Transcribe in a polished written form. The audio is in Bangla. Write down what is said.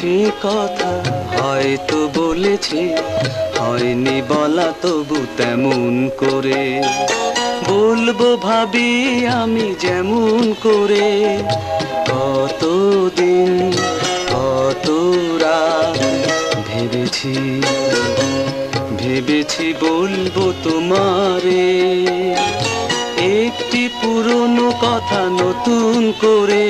সে কথা হয়তো বলেছি, হয়নি বলা তবু তেমন করে বলবো ভাবি আমি যেমন করে। কতদিন কত রাত ভেবেছি ভেবেছি বলবো তোমারে, একটি পুরনো কথা নতুন করে।